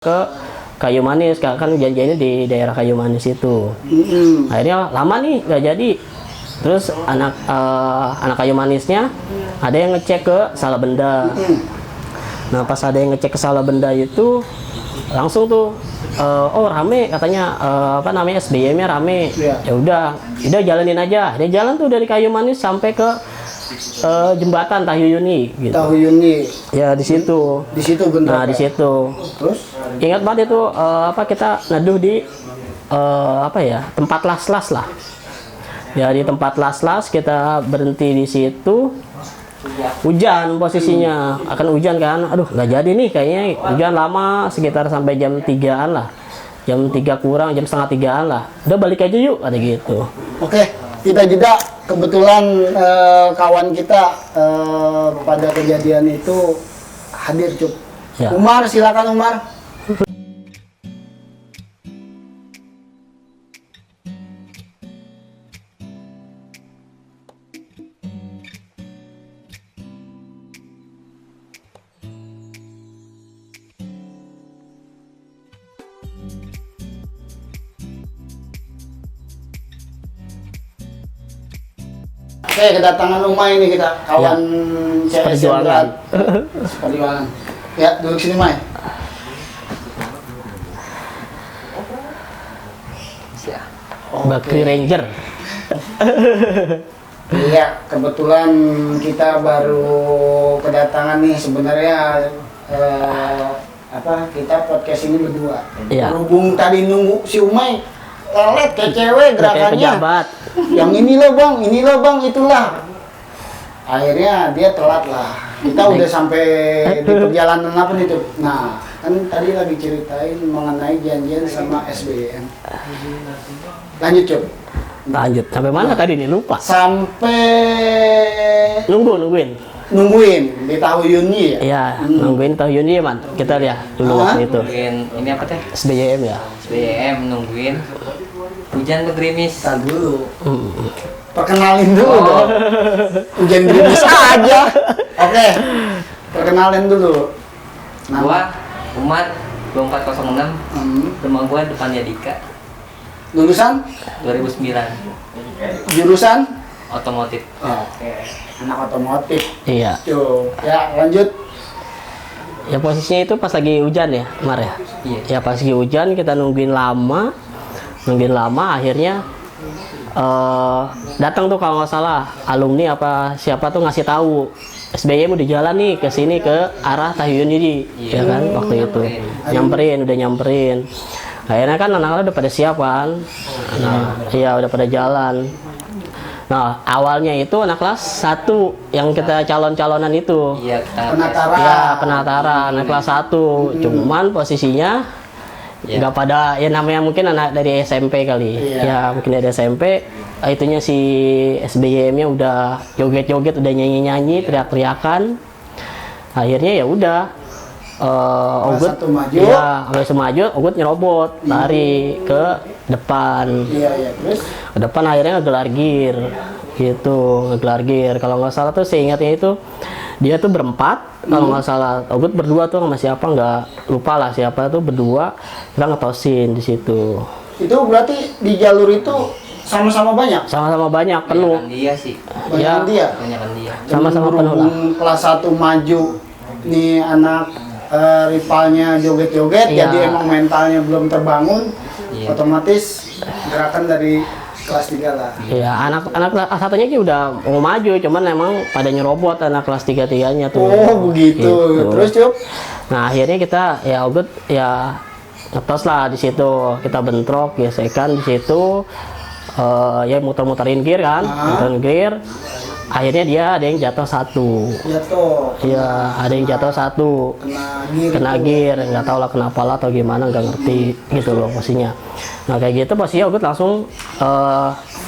ke Kayu Manis, kan janjiannya di daerah Kayu Manis itu. Akhirnya lama nih nggak jadi. Terus anak Kayu Manisnya ada yang ngecek ke Salabenda. Nah pas ada yang ngecek ke Salabenda itu langsung tuh oh rame katanya SBM-nya rame. Ya udah jalanin aja. Dia jalan tuh dari Kayu Manis sampai ke jembatan Tahyuyuni gitu. Tahyuyuni. Ya di situ. Di situ benar. Nah di situ. Terus ingat banget itu kita neduh di tempat las-las lah. Ya di tempat las-las kita berhenti di situ. Hujan posisinya, akan hujan kan. Aduh nggak jadi nih kayaknya, hujan lama sekitar sampai jam 3-an lah. Jam 3 kurang, jam setengah 3-an lah. Udah balik aja yuk, ada gitu. Oke, kita jeda. Kebetulan kawan kita pada kejadian itu hadir, Cuk. Ya. Umar, silakan Umar. Oke, kedatangan rumah ini kita kawan CS yang berat. Perjuangan. Ya, duduk sini, Mai. Bakri Ranger. Iya, kebetulan kita baru kedatangan nih sebenarnya kita podcast ini berdua. Iya. Berhubung tadi nunggu si Umay lelet kayak cewek Kayak gerakannya. pejabat. Yang inilah bang, itulah. Akhirnya dia telat lah. Kita udah sampai di perjalanan apa nih tuh? Nah, kan tadi lagi ceritain mengenai janjian sama SBM. Lanjut, Cuk. Lanjut sampai mana tadi nih, lupa. Sampai Nungguin. nungguin di Tahyuyuni ya? Iya, nungguin Tahyuyuni ya, Man. Kita lihat dulu waktu itu. Nungguin ini apa teh? SBM ya. SBM nungguin hujan begerimis. Tar dulu. Perkenalin dulu dong. Hujan gerimis aja. Oke. Perkenalin dulu. Gua Umar 2406. Rumah gua depannya Dika. Lulusan 2009. jurusan Otomotif. Oke. Anak otomotif. Iya. Tuh. Ya, lanjut. Ya posisinya itu pas lagi hujan ya, Mar ya. Iya. Ya pas lagi hujan kita nungguin lama, akhirnya datang tuh kalau nggak salah alumni apa siapa tuh ngasih tahu SBM udah jalan nih ke sini ke arah Tahyuyuni, ya kan waktu itu udah nyamperin. Akhirnya kan anak-anak udah pada siap kan, iya udah pada jalan. Nah awalnya itu anak kelas 1 yang kita calon-calonan itu. Iya, kita Penatara. Ya penataran anak kelas 1, cuman posisinya nggak pada ya namanya mungkin anak dari SMP kali. Ya mungkin dari SMP itunya si SBM-nya udah joget-joget, udah nyanyi-nyanyi, teriak-teriakan. Akhirnya ya udah Ogut maju, Ogut nyerobot lari ke depan. Iya, terus Ke depan akhirnya ngegelar gear gitu, kalau nggak salah tuh seingatnya itu dia tuh berempat kalau nggak salah. Ogut berdua tuh sama siapa nggak lupa lah siapa tuh berdua, kita ngetosin di situ. itu berarti di jalur itu sama-sama banyak. Penuh. Banyakan dia sih. Banyak dia. Banyakan dia. Sama-sama penuh lah. Berhubung kelas 1 maju nih anak rivalnya joget-joget, Iya. jadi emang mentalnya belum terbangun. Iya. Otomatis gerakan dari kelas 3 lah. Iya, anak kelas satunya sih udah mau maju, cuman emang pada nyerobot anak kelas 3-3-nya tuh. Oh begitu. Gitu. Terus Cuk? Nah akhirnya kita ya Ogut ya ngetos lah di situ, kita bentrok gesekan di situ, ya muter-muterin gear kan, muterin gear. Akhirnya dia ada yang jatuh 1. Jatuh. Iya, ada yang jatuh 1. Kena gear, nggak tahu lah kenapa lah atau gimana, nggak ngerti gitu loh posisinya. Nah kayak gitu posisinya Ogut langsung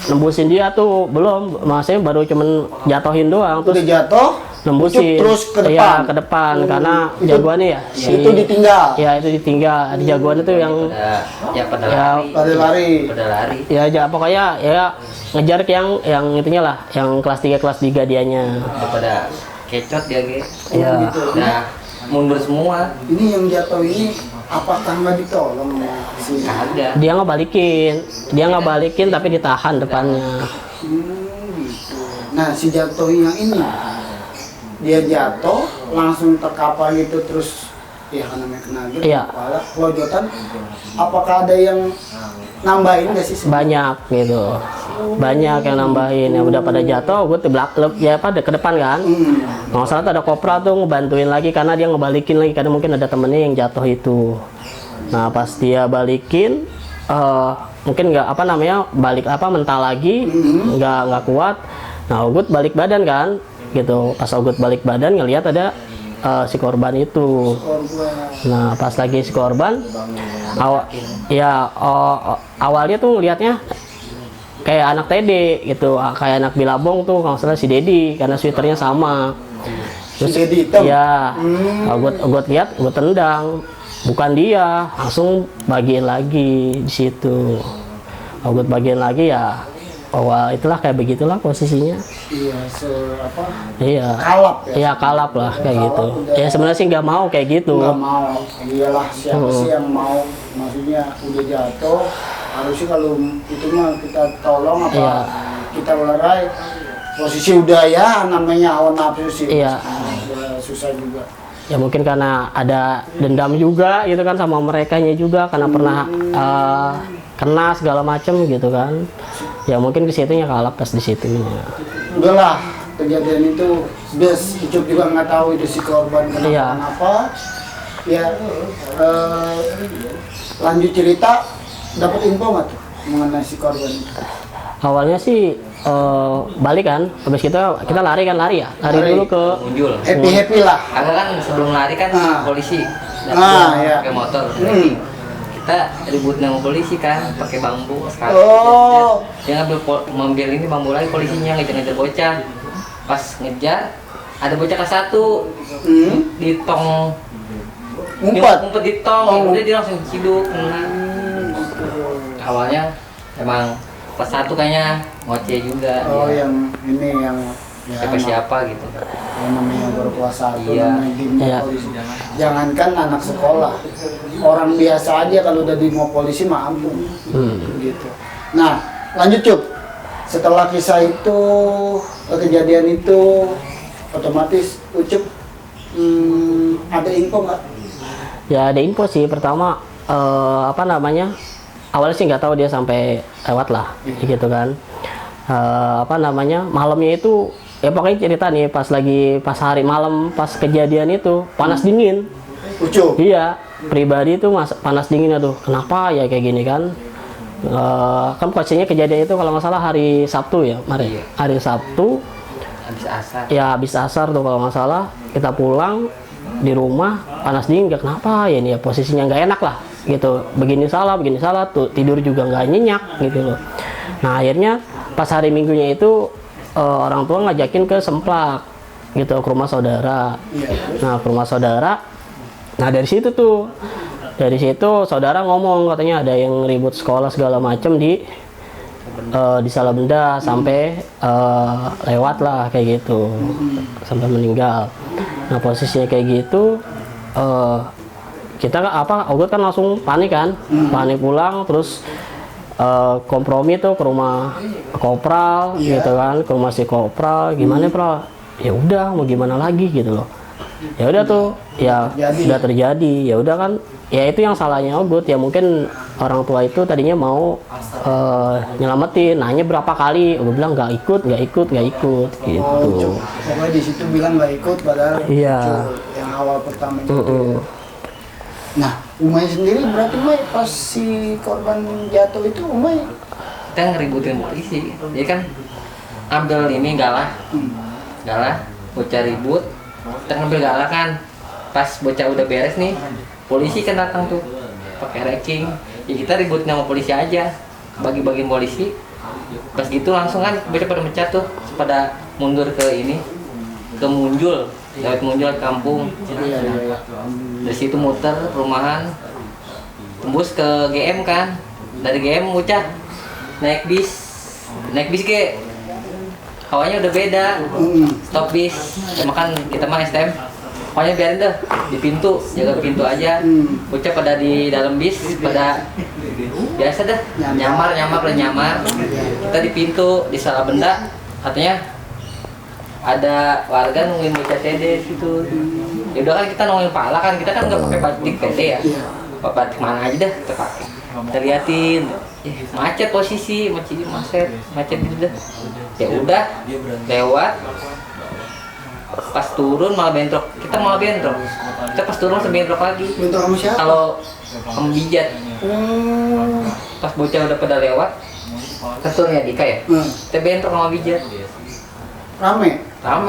nembusin dia tuh, belum, maksudnya baru cuman jatuhin doang, Udah terus jatuh, nembusin terus ke depan. Iya, ke depan karena jagoannya ya itu ditinggal. Ya itu ditinggal. Ada jagoannya tuh yang Pada Ya, lari. Pada lari. ya pokoknya ya ngejar ke yang itunya lah, yang kelas 3 dianya. Pada kecot dia ge. Iya. Udah mundur semua. Ini yang jatuh ini apakah nggak ditolong si Ada. Dia nggak balikin tapi ditahan depannya. gitu. Nah si jatuh yang ini dia jatuh langsung terkapar gitu terus ya karena kena gitu Iya. kepala kelojotan. Apakah ada yang nambahin nggak sih? Banyak gitu, banyak yang nambahin. Yang udah pada jatuh, gue ya pada ke depan kan. Nggak salah tuh ada kopra tuh ngebantuin lagi karena dia ngebalikin lagi karena mungkin ada temennya yang jatuh itu. Nah pas dia balikin, mungkin nggak apa namanya balik apa mental lagi, nggak kuat. Nah Ogut balik badan kan, gitu. Pas Ogut balik badan ngelihat ada si korban itu. Nah pas lagi si korban, awalnya tuh ngelihatnya kayak anak TD gitu, kayak anak Bilabong tuh kalau nggak salah si Dedi karena sweaternya sama. Si Dedi hitam? Ya, gue lihat, gue tendang, bukan dia, langsung bagiin lagi di situ. Gue bagiin lagi ya, itulah kayak begitulah posisinya. Iya, Iya. kalap ya. Iya kalap lah kayak Kalap gitu. udah. Ya sebenarnya sih nggak mau kayak gitu. Nggak mau, iyalah siapa sih yang mau, maksudnya udah jatuh, harusnya kalau itu mah kita tolong apa Iya. kita lerai, posisi udah ya namanya hawa nafsu sih. Iya. Udah susah juga. Ya mungkin karena ada dendam juga gitu kan sama merekanya juga karena pernah kena segala macam gitu kan. Ya mungkin ke situnya kalap pas di situnya. Udahlah, kejadian itu Ucup juga nggak tahu itu si korban Iya. kenapa. Ya lanjut cerita, dapat info nggak tuh mengenai si korban itu? Awalnya sih balik kan, habis kita lari ya, lari dulu ke Muncul. Happy lah. Agak kan sebelum lari kan polisi Iya. pakai motor. Kita ribut sama polisi kan, pakai bambu sekali. Oh. Dia ngambil ini bambu lagi, polisinya ngejar-ngejar bocah. Pas ngejar, ada bocah kelas 1 di tong. Ngumpet di tong, udah dia langsung ciduk. Awalnya emang kelas 1 kayaknya ngoceh juga. Oh dia. yang ini yang ya, Siapa gitu. yang namanya berkuasa itu Iya. namanya di Iya. polisi. Jangankan anak sekolah, orang biasa aja kalau udah di polisi mah ampun. Gitu. Nah, lanjut Cup. Setelah kisah itu, kejadian itu, otomatis Ucup ada info nggak? ya ada info sih pertama apa namanya awalnya sih nggak tahu dia sampai lewat lah gitu kan. Apa namanya malamnya itu ya pokoknya cerita nih pas hari malam pas kejadian itu panas dingin. Ucup. Iya pribadi itu panas dingin aduh kenapa ya kayak gini kan. Kan posisinya kejadian itu kalau nggak salah hari Sabtu ya Mari. Iya. Hari Sabtu Habis asar. ya habis asar tuh kalau nggak salah kita pulang di rumah panas dingin nggak kenapa ya ini ya posisinya nggak enak lah gitu begini salah tuh tidur juga nggak nyenyak gitu loh. Nah akhirnya pas hari Minggunya itu orang tua ngajakin ke Semplak gitu ke rumah saudara. Nah ke rumah saudara, nah dari situ saudara ngomong katanya ada yang ribut sekolah segala macem di Salabenda sampai lewat lah kayak gitu sampai meninggal. Nah posisinya kayak gitu kita Ogut kan langsung panik kan, panik pulang terus kompromi tuh ke rumah kopral gitu kan, ke rumah si kopral gimana Pral, ya udah mau gimana lagi gitu loh. Ya udah tuh ya udah terjadi ya udah kan ya itu yang salahnya Ogut ya mungkin orang tua itu tadinya mau nyelamatin nanya berapa kali Ogut bilang nggak ikut gitu. Pokoknya di situ bilang nggak ikut padahal Iya. yang awal pertama itu. Nah, Umay sendiri berarti Umay pas si korban jatuh itu Umay Kita ngeributin polisi. Jadi kan ambil ini galah, bocah ribut. Kita ngambil galah kan. Pas bocah udah beres nih, polisi kan datang tuh pakai wrecking. Ya kita ribut sama polisi aja, bagi-bagiin polisi. Pas gitu langsung kan bocah pada mencat tuh, pada mundur ke ini, ke Munjul, lewat Munjul kampung. Dari situ muter perumahan, tembus ke GM kan. Dari GM bocah naik bis ke hawanya udah beda. Stop bis, cuma kan kita mah STM pokoknya biarin deh di pintu, jaga pintu aja. Bocah pada di dalam bis pada biasa dah nyamar. Kita di pintu di salah benda, katanya ada warga nungguin bocah TD situ. Ya udah kan kita nongolin pala kan, kita kan nggak pakai batik TD ya. Batik mana aja dah kita pakai. Kita liatin, macet posisi, macet gitu dah. Ya udah lewat. Pas turun malah bentrok, kita pas turun langsung bentrok lagi. Bentrok sama siapa? Kalau pembijat. Pas bocah udah pada lewat, keturnya Dika ya, kita bentrok sama bijat. Rame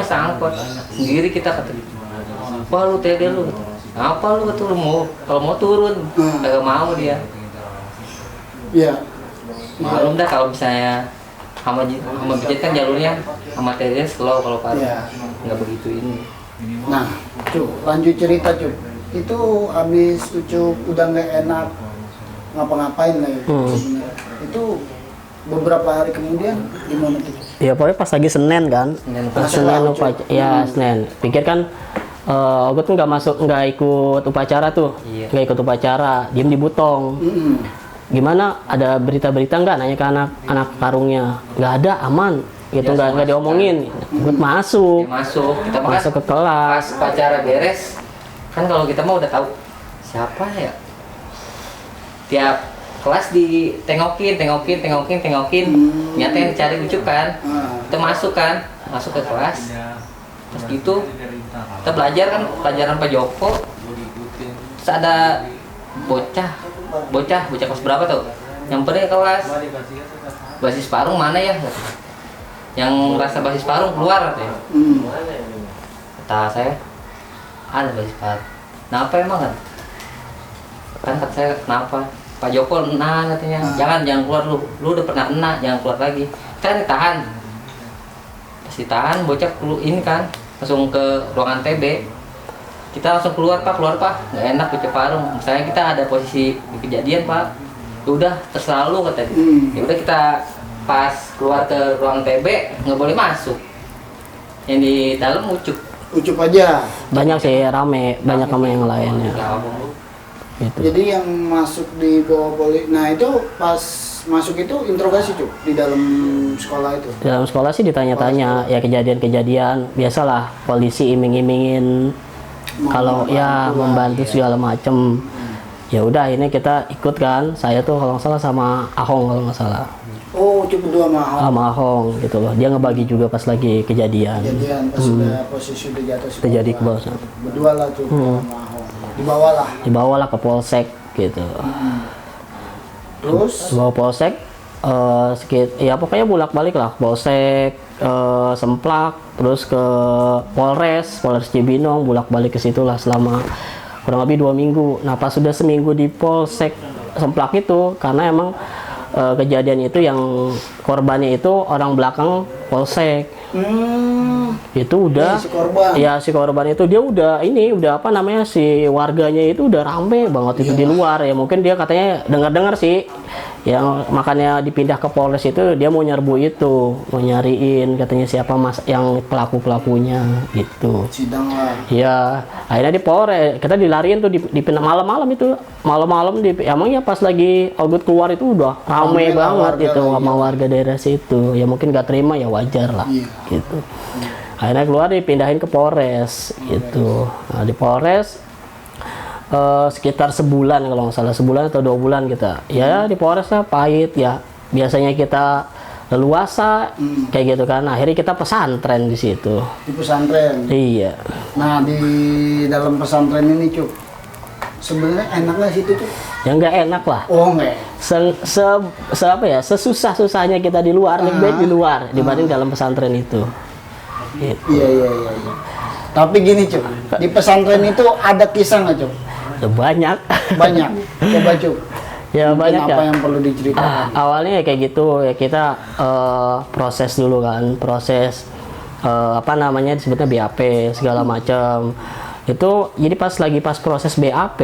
sangkot, sendiri kita kata gitu. Apa lu TD lu? Apa lu kata lu mau, kalau mau turun, kagak mau dia. Iya. Malum dah kalau misalnya sama bijat kan jalurnya sama TD slow kalau parah. Iya. Nggak begitu ini. Nah, Cuk, lanjut cerita, Cuk. Itu habis Ucup udah nggak enak ngapa-ngapain lah ya. Sebenarnya. Itu beberapa hari kemudian gimana tuh? Ya pokoknya pas lagi Senin kan. Senin ya Senin. Pikir kan gue tuh nggak ikut upacara tuh. Iya. Nggak ikut upacara, diem di Butong. Gimana, ada berita-berita nggak nanya ke anak karungnya? Nggak ada, aman gitu, nggak diomongin. Gue masuk Kita masuk ke kelas. pas upacara beres kan, kalau kita mah udah tahu siapa ya, tiap kelas ditengokin nyata yang dicari Ucup kan. Kita masuk ke kelas, terus gitu kita belajar kan, pelajaran Pak Joko. Terus ada bocah kelas berapa tuh nyamperin ke kelas, basis Parung mana ya, yang rasa basis Parung keluar katanya. Kata saya, ada basis Parung. Kenapa emang kan? Kan kata saya, kenapa? Pak Joko katanya, jangan keluar lu udah pernah jangan keluar lagi. Kita ditahan. Pas ditahan, bocah ini kan langsung ke ruangan TB. Kita langsung keluar pak, nggak enak bocah Parung. Misalnya kita ada posisi di kejadian pak, udah terserah lu katanya. Ya udah kita pas keluar ke ruang TB nggak boleh masuk. Yang di dalam Ucup aja. Banyak sih, rame sama yang lainnya. Gitu. Jadi yang masuk di bawah poli, nah itu pas masuk itu interogasi Cuk di dalam sekolah itu. Di dalam sekolah sih ditanya-tanya ya kejadian-kejadian biasalah, polisi iming-imingin kalau ya membantu segala macem. Ya udah ini kita ikut kan, saya tuh kalau nggak salah sama Ahong kalau nggak salah. Oh, Ucup berdua sama Ahong gitu loh, dia ngebagi juga pas lagi kejadian pas sudah posisi udah jatuh terjadi ke bawah. Berdua lah Cuk sama Ahong. Dibawalah ke polsek gitu. Terus Bawa polsek ya pokoknya bolak-balik lah, polsek, Semplak, terus ke Polres Cibinong, bolak-balik ke situ lah selama kurang lebih 2 minggu. Nah pas sudah seminggu di polsek Semplak itu, karena emang kejadian itu yang korbannya itu orang belakang polsek. Itu udah si korban itu dia udah apa namanya, si warganya itu udah rame banget itu di luar ya, mungkin dia katanya dengar sih yang makanya dipindah ke Polres itu, dia mau nyerbu itu, mau nyariin katanya siapa yang pelakunya gitu. Sidang lah. Ya akhirnya di Polres kita dilariin tuh dipindah malam-malam itu, emangnya pas lagi Ogut keluar itu udah rame banget itu sama warga daerah situ, ya mungkin gak terima, ya wajar lah gitu. Akhirnya keluar dipindahin ke Polres gitu. Nah di Polres sekitar sebulan kalau nggak salah, sebulan atau 2 bulan kita ya di Polres lah, pahit ya, biasanya kita leluasa kayak gitu kan. Akhirnya kita pesantren di situ. Di pesantren. Iya. Nah di dalam pesantren ini Cuk, sebenarnya enak nggak situ Cuk? Ya nggak enak lah. Oh nggak. Apa ya, sesusah-susahnya kita di luar, lebih baik di luar dibanding dalam pesantren itu. Gitu. Iya. Tapi gini Cuk, di pesantren itu ada kisah nggak Cuk? Banyak. Coba Cuk. Ya banyak apa ya. yang perlu diceritakan? Awalnya ya kayak gitu ya, kita proses dulu kan, apa namanya disebutnya BAP segala macam. Itu jadi pas proses BAP,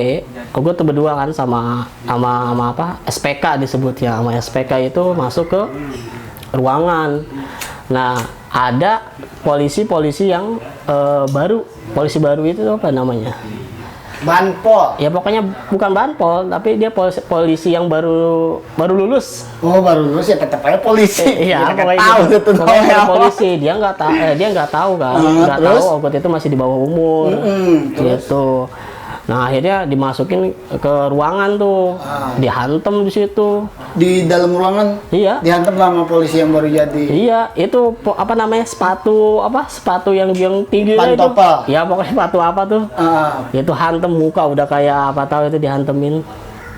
gue tuh berdua kan sama apa SPK disebutnya, sama SPK itu masuk ke ruangan. Nah ada polisi-polisi yang baru, polisi baru itu apa namanya? Banpol. Ya pokoknya bukan banpol, tapi dia polisi yang baru lulus. Oh, baru lulus ya tetap aja polisi. Iya, Kita pokoknya tahu gitu. itu Pokoknya namanya ada apa. polisi, dia nggak tahu kan, nggak terus? tahu Ogut itu masih di bawah umur, Terus? gitu. Nah akhirnya dimasukin ke ruangan tuh, dihantem di situ. Di dalam ruangan Iya. dihantam sama polisi yang baru jadi. Iya, itu apa namanya sepatu yang tinggi itu. Pantopel. Ya pokoknya sepatu apa tuh? Ah, Itu hantem muka udah kayak apa tahu itu dihantemin.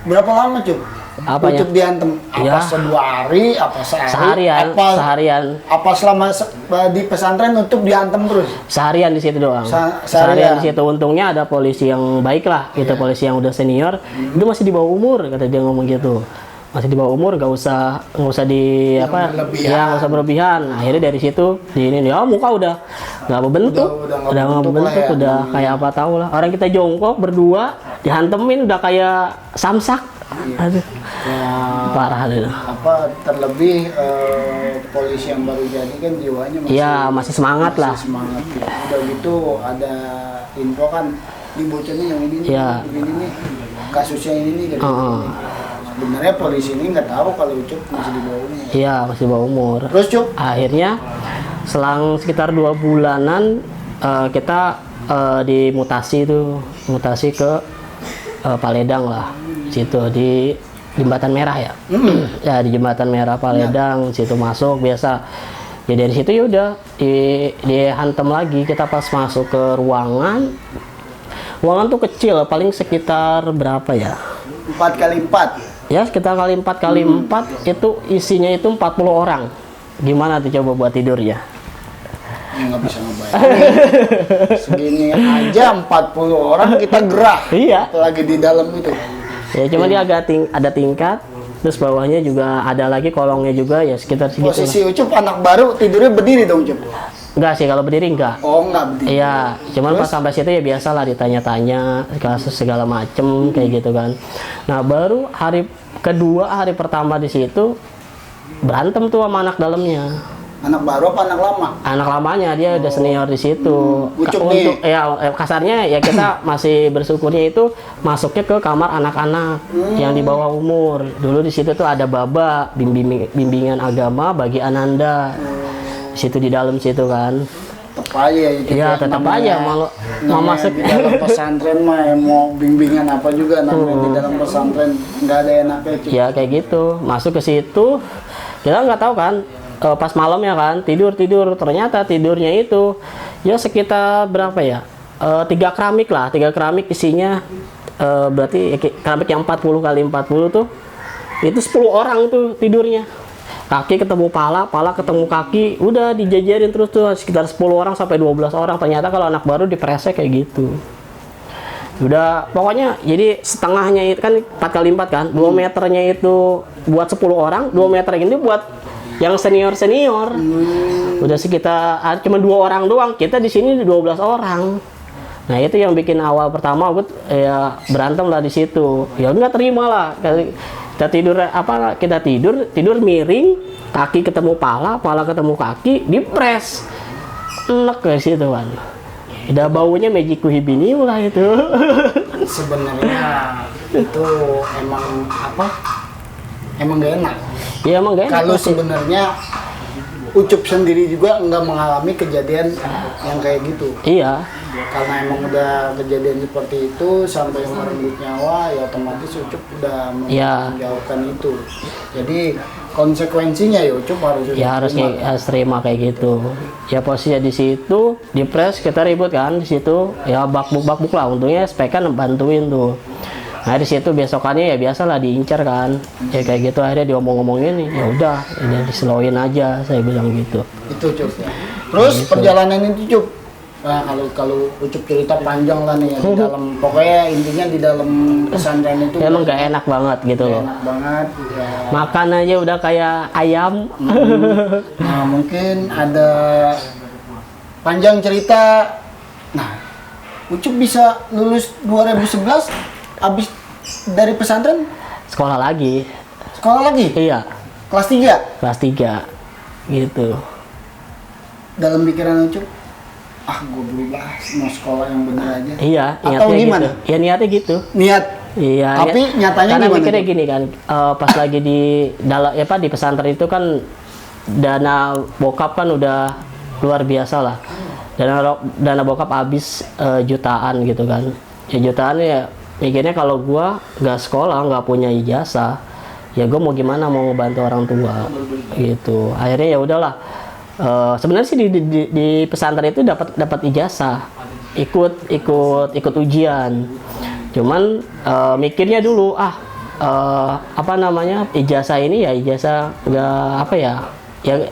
berapa lama Cuk? Apanya? Ucup dihantem? Ya. Apa 2 hari? Apa Seharian, Apa, seharian, apa selama di pesantren Ucup dihantem terus? seharian di situ doang. Seharian. Seharian di situ. Untungnya ada polisi yang baik lah, gitu polisi yang udah senior. Itu masih di bawah umur, kata dia ngomong gitu. Masih di bawah umur, nggak usah di berlebihan. ya nggak usah berlebihan. Akhirnya dari situ di ini dia muka udah nggak berbentuk, Udah nggak udah nggak berbentuk lah berbentuk, ya. udah kayak apa tahu lah. Orang kita jongkok berdua dihantemin udah kayak samsak. Aduh, Ya, parah deh. apa terlebih polisi yang baru jadi kan jiwanya masih Iya, masih semangat lah. semangat ya. Udah gitu ada info kan di bocornya yang ini nih, Iya. ini nih kasusnya ini nih gitu. Heeh. Sebenarnya polisi ini nggak tahu kalau Ucup masih di bawah umur. Iya, masih bawah umur. Terus Cup, Akhirnya selang sekitar 2 bulanan kita dimutasi tuh, mutasi ke Paledang lah, situ di Jembatan Merah ya. Ya di Jembatan Merah Paledang, situ masuk biasa. Ya dari situ ya udah dihantam lagi. Kita pas masuk ke ruangan tuh kecil, paling sekitar berapa ya? 4x4. Ya sekitar kali 4x4 itu isinya itu 40 orang. Gimana tuh coba buat tidur ya? Ya, nggak bisa ngebayangin. Segini aja 40 orang kita gerah. Iya. Apalagi di dalam itu. Ya cuma dia agak ada tingkat, terus bawahnya juga ada lagi kolongnya juga ya sekitar segitu. Posisi Ucup anak baru tidurnya berdiri dong Ucup. Enggak sih kalau berdiri enggak. Oh enggak berdiri. Iya, cuman pas sampai situ ya biasalah ditanya-tanya kasus segala macem kayak gitu kan. Nah baru hari kedua, hari pertama di situ berantem tuh sama anak dalamnya. Anak baru apa anak lama? Anak lamanya dia udah senior di situ. Ucup Untuk nih. ya kasarnya ya kita masih bersyukurnya itu masuknya ke kamar anak-anak yang di bawah umur. Dulu di situ tuh ada baba bimbingan agama bagi Ananda. Di situ di dalam situ kan. Tetap aja itu. Iya, tetap aja mau masuk di dalam pesantren mah ya, mau bimbingan apa juga namanya di dalam pesantren nggak ada enaknya Cup. ya kayak gitu. Masuk ke situ kita nggak tahu kan. Pas malam ya kan tidur ternyata tidurnya itu ya sekitar berapa ya 3 keramik lah, 3 keramik isinya berarti keramik yang 40 kali 40 tuh itu 10 orang tuh tidurnya, kaki ketemu pala ketemu kaki, udah dijajarin terus tuh sekitar 10 orang sampai 12 orang. Ternyata kalau anak baru dipresek kayak gitu. Udah pokoknya jadi setengahnya itu kan 4 kali 4 kan 2 meternya itu buat 10 orang, 2 meter ini buat yang senior udah sekitar cuma 2 orang doang, kita di sini 12 orang. Nah itu yang bikin awal pertama ya berantem lah di situ. Ya nggak terima lah, kita tidur miring, kaki ketemu pala ketemu kaki, dipres enek ke situ kan. Udah baunya Mejiku Hibiniu lah itu. Sebenarnya itu emang apa? Emang gak enak. Ya emang gak enak Kalau sih. sebenarnya Ucup sendiri juga nggak mengalami kejadian yang kayak gitu. Iya. Karena emang udah kejadian seperti itu sampai merenggut nyawa, ya otomatis Ucup udah Iya. menjauhkan itu. Jadi konsekuensinya ya Ucup harus Ya harus terima kayak gitu. Ya posisinya di situ, di press kita ribut kan di situ. Ya bakbuk lah. Untungnya SPK bantuin tuh. Nah di situ besokannya ya biasalah diincar kan. Ya kayak gitu akhirnya diomong-omongin, ya udah, ini diselowin aja, saya bilang gitu. Itu Cup ya. Terus perjalanan itu Cup. Nah, kalau Ucup cerita panjang lah nih ya, di dalam, pokoknya intinya di dalam pesantren itu Emang gak enak banget gitu loh. enak banget ya. Makan aja udah kayak ayam. Nah mungkin ada panjang cerita. Nah Ucup bisa lulus 2011 habis dari pesantren Sekolah lagi. sekolah lagi Iya, kelas 3. kelas 3 gitu. dalam pikiran Ucup, gue berubah mau sekolah yang benar aja. Iya, Atau niatnya gimana? gitu. Ya niatnya gitu. Niat. Iya. Tapi nyatanya karena gimana mikirnya tuh? gini kan, pas lagi di dalam di pesantren itu kan dana bokap kan udah luar biasa lah. Dana bokap habis jutaan gitu kan. Ya jutaan ya mikirnya kalau gua nggak sekolah, nggak punya ijazah, ya gua mau gimana, mau ngebantu orang tua gitu. Akhirnya ya udahlah. Sebenarnya sih di pesantren itu dapat ijazah, ikut ujian. Cuman mikirnya dulu ijazah ini ya ijazah nggak ya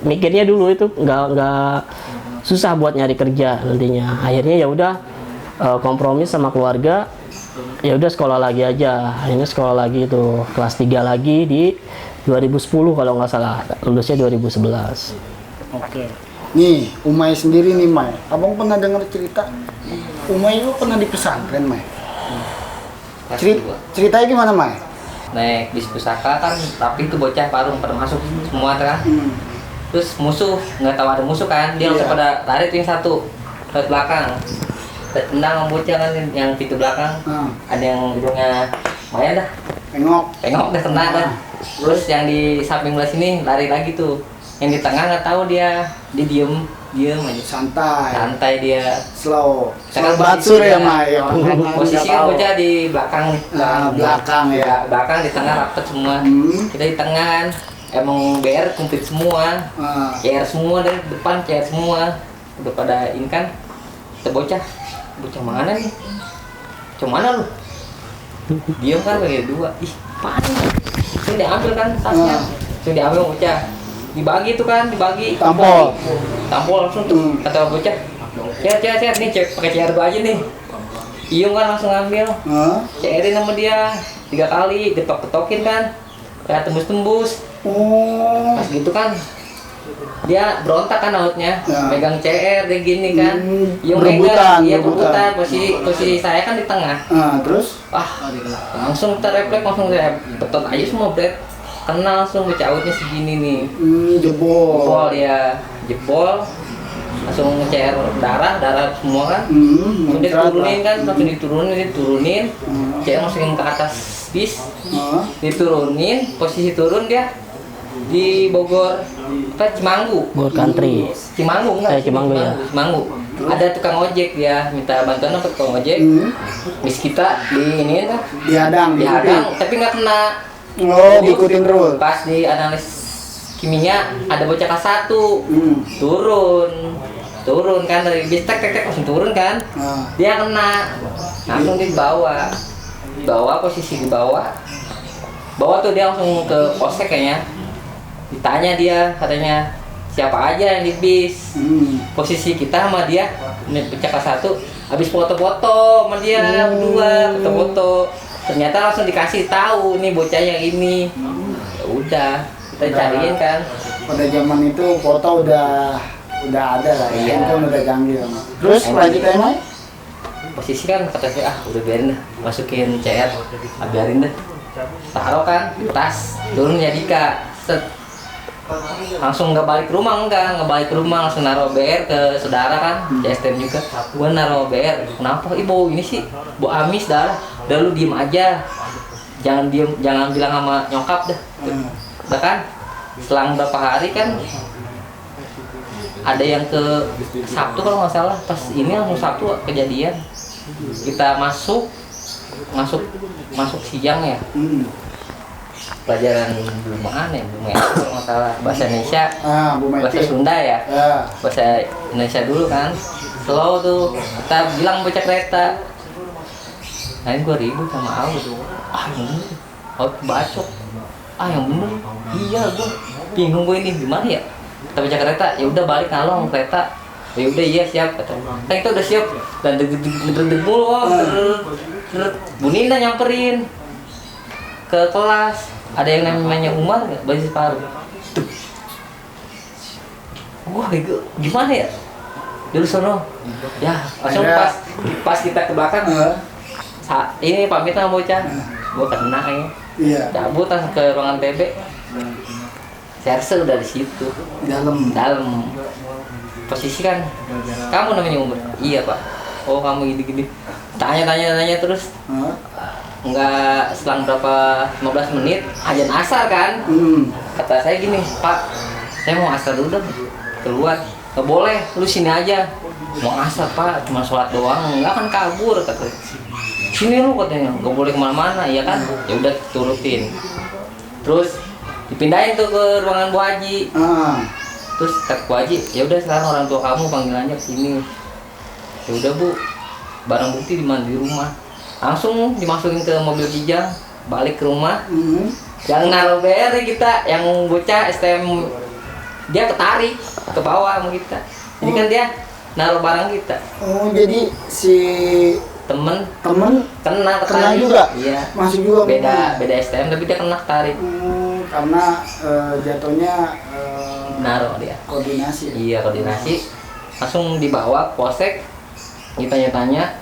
mikirnya dulu itu nggak susah buat nyari kerja nantinya. Akhirnya ya udah kompromi sama keluarga, ya udah sekolah lagi aja. Akhirnya sekolah lagi itu kelas 3 lagi di 2010 kalau nggak salah, lulusnya 2011. Oke. Nih, Umay sendiri nih, May. Abang pernah dengar cerita Umay itu pernah di pesantren, May. Ceritanya gimana, May? Naik bis pusaka kan, tapi itu bocah baru pada masuk semua kan. Terus musuh, nggak tahu ada musuh kan, dia langsung pada lari tuh yang satu ke belakang. Tendang bocah kan yang pintu belakang. Ada yang hidungnya lumayan dah. Tengok dah kena dah. Terus yang di samping belah sini lari lagi tuh. Yang di tengah nggak tahu dia diem aja. Santai dia. Slow Batsur ya, May. Posisinya bocah di belakang nih. Belakang ya. Belakang di tengah rapet semua. Kita di tengah kan. Emang BR komplit semua. CR semua dari depan, CR semua. Udah pada ini kan. Kita bocah mana nih? Mana lu? Diam kan lagi dua. Ih, apaan nih? Ini diambil kan tasnya. Ini diambil bocah. Dibagi tuh kan, tampol langsung tuh kata bocah. Cek nih, cek pakai CR aja nih. Iyung kan langsung ngambil. CR-in sama dia 3 kali, getok-getokin kan. Kayak tembus-tembus. Pas gitu kan dia berontak kan lautnya, megang CR dia gini kan. Iyung megang, iya berebutan. Posisi saya kan di tengah. Terus? Langsung terrefleks, langsung saya betot aja semua Bret. Kena langsung cautnya segini nih. Jebol ya, jebol. Langsung CR darah semua kan. Langsung diturunin kan, diturunin. CR masukin ke atas bis. Diturunin, posisi turun dia di Bogor Cimanggu. Bogor Country. Cimanggu enggak? Cimanggu. Ada tukang ojek dia minta bantuan apa tukang ojek. Bis kita di ini kan. Dihadang, tapi nggak kena. Diikutin terus. Pas di analis kimia ada bocah kelas 1 turun kan dari bis tek langsung turun kan. Dia kena langsung dibawa posisi di bawah tuh dia langsung ke polsek kayaknya. Ditanya dia katanya siapa aja yang di bis. Posisi kita sama dia bocah kelas 1 habis foto-foto sama dia berdua, foto-foto. Ternyata langsung dikasih tahu nih bocah yang ini. Ya udah, kita cariin kan. Pada zaman itu foto udah ada lah, iya. Handphone udah canggih. Terus lanjut emang? Posisi kan kata saya udah biarin dah, masukin CR, biarin dah. Taruh kan di tas, turun ya Dika. Set. Langsung nggak balik ke rumah, langsung naruh BR ke saudara kan, CSTM juga. Gua naruh BR, kenapa? Ibu ini sih, bu amis dah. Udah lu diem aja, jangan bilang sama nyokap dah. Udah kan, selang berapa hari kan, ada yang ke Sabtu kalau nggak salah, pas ini langsung Sabtu kejadian. Kita masuk siang ya. Pelajaran mana ya, kalau nggak salah bahasa Indonesia, bahasa Sunda ya, bahasa Indonesia dulu kan, slow tuh, kita bilang bocah kereta, nah ini gue ribut sama Al tuh, yang bener, bacok, yang bener, iya gue bingung gue ini gimana ya, kita bocah kereta, ya udah balik ngalong kereta, ya udah iya siap, kata, nah kita udah siap, dan deg-deg mulu, Bu Nina nyamperin ke kelas. Ada yang namanya Umar nggak? Basis paru. Wah, gimana ya? Dulu sono. Ya, langsung pas kita ke belakang. Ini pamit sama bocah. Gua kena kayaknya. Iya. Cabut langsung ke ruangan TB. Serse udah di situ. Dalam. posisi kan, kamu namanya Umar? Iya pak. Oh kamu gini-gini. Tanya terus. Hah? Nggak selang berapa 15 menit azan asar kan. Kata saya gini, Pak, saya mau asar dulu dong, keluar. Nggak boleh, lu sini aja. Mau asar Pak, cuma sholat doang, nggak akan kabur kata. Sini lu katanya, nggak boleh kemana-mana, ya kan? Ya udah turutin. Terus dipindahin tuh ke ruangan Bu Haji. Terus kata Bu Haji, ya udah sekarang orang tua kamu panggil aja ke sini. Ya udah Bu, barang bukti di mana di rumah. Langsung dimasukin ke mobil Kijang, balik ke rumah. Yang naruh BR kita, yang bocah STM, dia ketarik ke bawah sama kita. Jadi kan dia naruh barang kita. Oh jadi si Temen kena ketarik juga? Iya. Masuk juga? Beda STM tapi dia kena ketarik. Karena jatuhnya Naruh dia. koordinasi. Iya koordinasi. Langsung dibawa polsek, ditanya-tanya.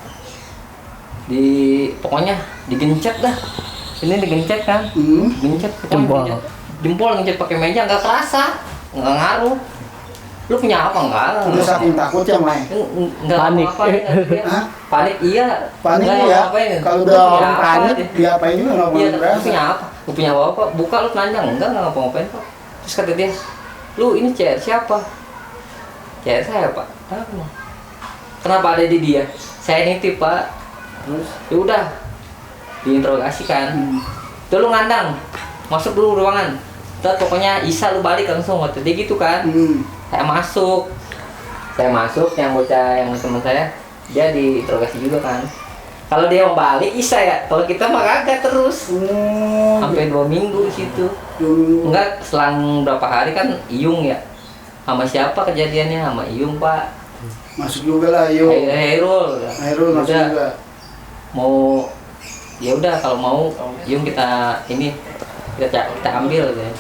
Pokoknya digencet dah. Ini digencet kan? Gencet jempol ngencet pakai meja nggak kerasa, nggak ngaruh. Lu punya apa enggak? Udah saking takut ya Mai? Nggak Panik. Panik iya. Panik Nggak ya? ngapain. Kalau Lu udah punya orang apa? panik, diapain juga nggak Iya, boleh lu berasa. punya apa? Lu punya apa? Buka lu telanjang enggak ngapa-ngapain kok. Terus kata dia, lu ini CR siapa? CR saya pak. Kenapa ada di dia? Saya nitip pak. Terus? Ya udah diinterogasi kan. Tuh lu ngandang, masuk dulu ruangan. Terus pokoknya Isa lu balik langsung waktu dia gitu kan. Saya masuk, yang bocah yang teman saya, dia diinterogasi juga kan. Kalau dia mau balik Isa ya, kalau kita mah kagak terus. Sampai 2 minggu di situ. Enggak, selang berapa hari kan Iyung ya. Sama siapa kejadiannya? Sama Iyung pak. Masuk juga lah, yuk. Hairul masuk udah. juga. Mau ya udah kalau mau Yung kita kita ambil gitu ya.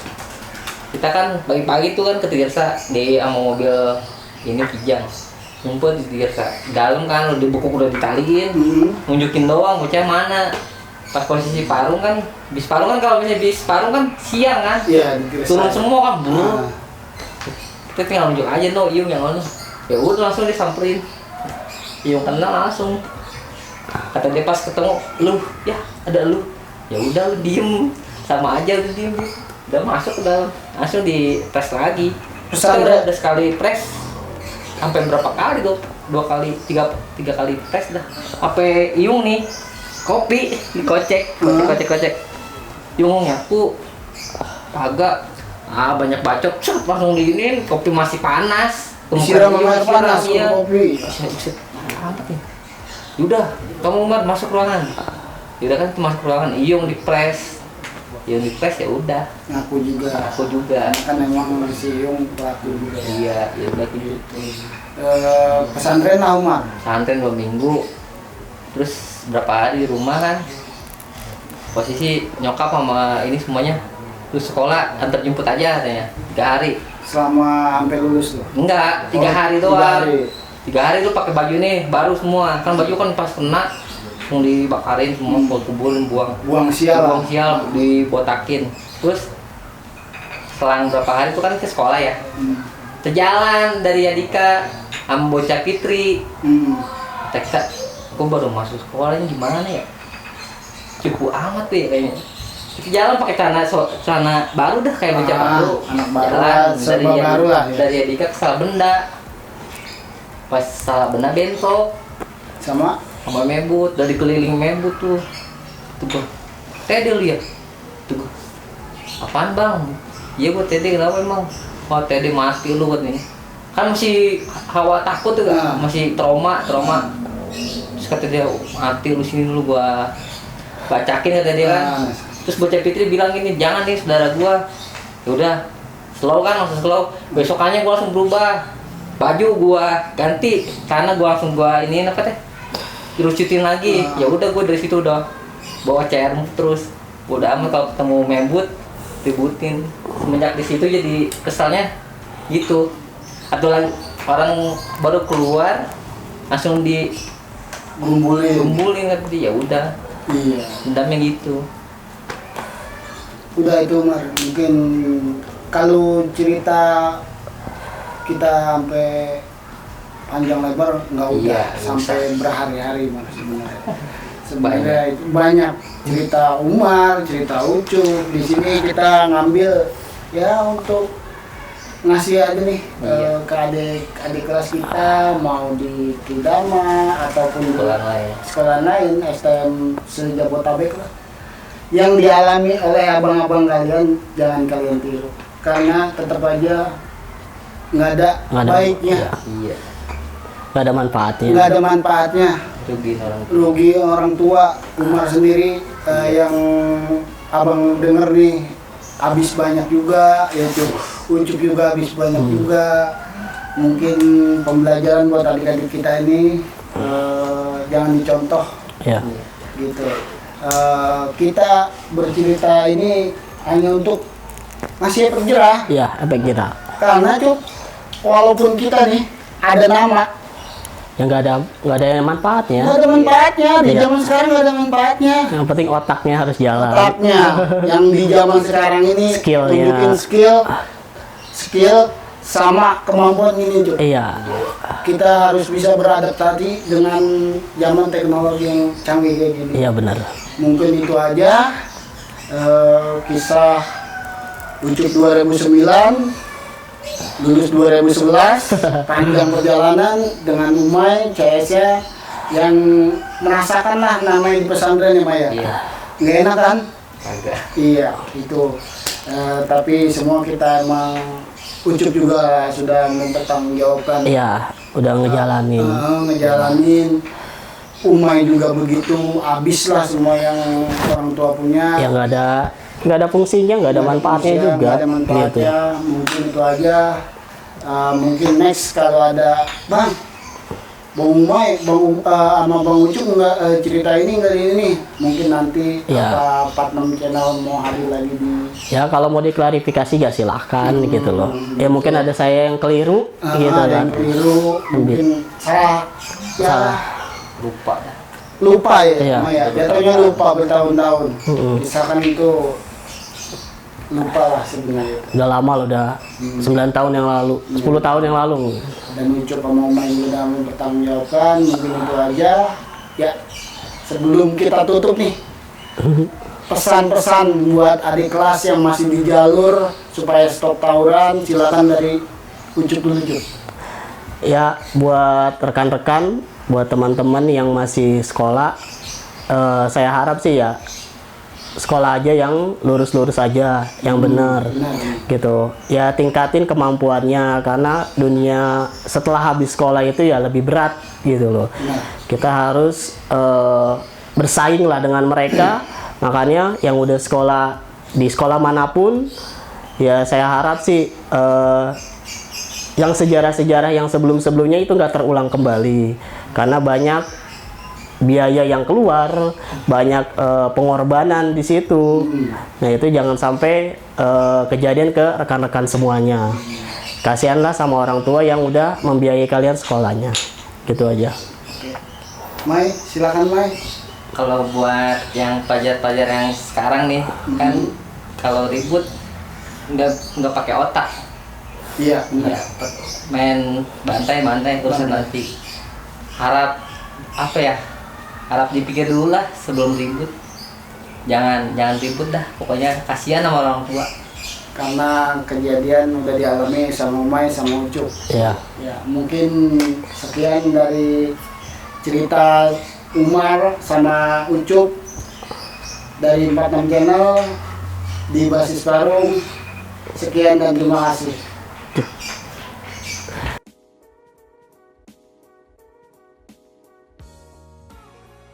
Kita kan pagi-pagi tuh kan ke Tirsa di sama mobil ini Kijang ngumpul di Tirsa dalam kan udah buku udah ditaliin nunjukin doang bocah mana pas posisi Parung kan bis Parung kan kalau misalnya bis Parung kan siang kan Iya, di Tirsa. turun semua kan bro. Kita tinggal nunjuk aja no Yung yang mana ya udah langsung disamperin Yung kenal langsung. Kata dia pas ketemu lu ya ada lu ya udah lu diem sama aja lu diem udah masuk ke dalam langsung di press lagi Pesan udah sekali press sampai berapa kali tuh 2 kali 3 kali press dah sampai Iyung nih kopi dikocek Iyung nyaku kagak banyak bacot langsung diinin kopi masih panas Disiram air panas ke kopi. Apa nih? Udah, kamu Umar masuk ruangan. Udah kan masuk ruangan, Iyung di press ya udah. Ngaku juga. Kan emang si Yung pelaku juga. Iya, ya udah gitu. Pesantren lah Umar. Pesantren 2 minggu. Terus berapa hari di rumah kan? Posisi nyokap sama ini semuanya. Terus sekolah antar jemput aja katanya. 3 hari. Selama sampai lulus tuh. Enggak, 3 hari 3 doang. hari. 3 hari lu pakai baju nih baru semua kan baju kan pas kena langsung dibakarin semua kuburin buang sial dibotakin terus selang berapa hari itu kan ke sekolah ya terjalan dari Yadika sama bocah Fitri kita aku baru masuk sekolahnya gimana ya cukup amat tuh ya kayaknya kita jalan pakai celana baru dah kayak bocah baru anak baru jalan serba baru lah ya. dari Yadika ke Salabenda pas Salabenda bentrok sama Mebut dari keliling Mebut tuh gua Tede lihat tuh gua apaan bang iya gua Tede kenapa emang Tede mati lu buat nih kan masih hawa takut tuh kan masih trauma terus kata dia mati lu sini dulu gua bacakin kata dia kan terus bocah Fitri bilang gini jangan nih saudara gua yaudah slow kan langsung slow besokannya gua langsung berubah baju gua ganti karena gua langsung ini apa teh dirucutin lagi ya udah gua dari situ udah bawa CR terus udah amat kalau ketemu Mebut ributin semenjak di situ jadi kesalnya gitu atau lagi orang baru keluar langsung gumbulin nanti ya udah iya dendamnya gitu udah itu Umar mungkin kalau cerita kita sampai panjang lebar nggak udah Iya, sampai berhari-hari malah sebenarnya itu banyak cerita Umar, cerita Ucup. Di sini kita ngambil ya untuk ngasih aja nih ke adik kelas kita, mau di Kidama ataupun di sekolah lain STM se-Jabotabek lah, yang dialami oleh abang-abang kalian jangan kalian tiru, karena tetap aja nggak ada baiknya, Iya. nggak ada manfaatnya. nggak ada manfaatnya, rugi orang tua. Umar sendiri yang abang denger nih habis banyak juga, yaitu Ucup juga habis banyak juga. Mungkin pembelajaran buat adik-adik kita ini jangan dicontoh, Ya. gitu. Kita bercerita ini hanya untuk ngasih efek jerah, Ya, efek jerah. karena Cup, walaupun kita nih ada nama, Yang nggak ada manfaatnya. nggak ada manfaatnya di Iya. zaman sekarang, nggak ada manfaatnya. Yang penting otaknya harus jalan. Otaknya yang di zaman sekarang ini Skillnya. tunjukin skill sama kemampuan ini Cup. Iya. Kita harus bisa beradaptasi dengan zaman teknologi yang canggih kayak gini. Iya benar. Mungkin itu aja kisah Ucup 2009, lulus 2011, panjang perjalanan dengan Umay, CS-nya yang merasakan lah namanya di pesantren ya Maya. Iya. Nggak enak kan? Agak. Iya, itu. Tapi semua kita emang Ucup juga sudah mempertanggungjawabkan. Iya, udah ngejalanin. Ngejalanin. Umay juga begitu, habis lah semua yang orang tua punya. Ya nggak ada fungsinya, nggak ada manfaatnya fungsinya, juga. nggak ada manfaatnya. Gitu. Mungkin itu aja. Mungkin next kalau ada Bang Umay, sama Bang Ucup nggak cerita ini nggak ini, mungkin nanti Ya. Partner channel mau hadir lagi di. Ya kalau mau diklarifikasi ya silahkan gitu loh. Ya mungkin ada saya yang keliru gitu Ada kan. yang keliru, mungkin salah. Ya, Salah. lupa ya, Iya. Maya. Jatuhnya lupa bertahun-tahun. Mm-mm. Misalkan itu lupa lah sebenarnya. Udah lama loh, udah 9 tahun yang lalu, 10 tahun yang lalu. Dan Ucup sama Umay sudah mempertanggungjawabkan. Mungkin itu aja. Ya, sebelum kita tutup nih, pesan-pesan buat adik kelas yang masih di jalur supaya stop tawuran, silakan dari Ucup dulu Ucup. Ya buat rekan-rekan, buat teman-teman yang masih sekolah, saya harap sih ya sekolah aja yang lurus-lurus aja, yang benar gitu. Ya tingkatin kemampuannya, karena dunia setelah habis sekolah itu ya lebih berat gitu loh. Kita harus bersaing lah dengan mereka. Makanya yang udah sekolah di sekolah manapun, ya saya harap sih yang sejarah-sejarah yang sebelum-sebelumnya itu nggak terulang kembali, karena banyak biaya yang keluar, banyak pengorbanan di situ. Nah itu jangan sampai kejadian ke rekan-rekan semuanya. Kasihanlah sama orang tua yang udah membiayai kalian sekolahnya. Gitu aja. Mai, silakan Mai. Kalau buat yang pelajar-pelajar yang sekarang nih, kan kalau ribut nggak pakai otak. Iya, benar. Ya, main bantai urusan nanti. Harap apa ya? Harap dipikir dulu lah sebelum ribut. Jangan ribut dah. Pokoknya kasihan sama orang tua. Karena kejadian udah dialami sama Umay sama Ucup. Ya. Ya, mungkin sekian dari cerita Umar sama Ucup dari 46 Channel di Basis Parung. Sekian dan terima kasih.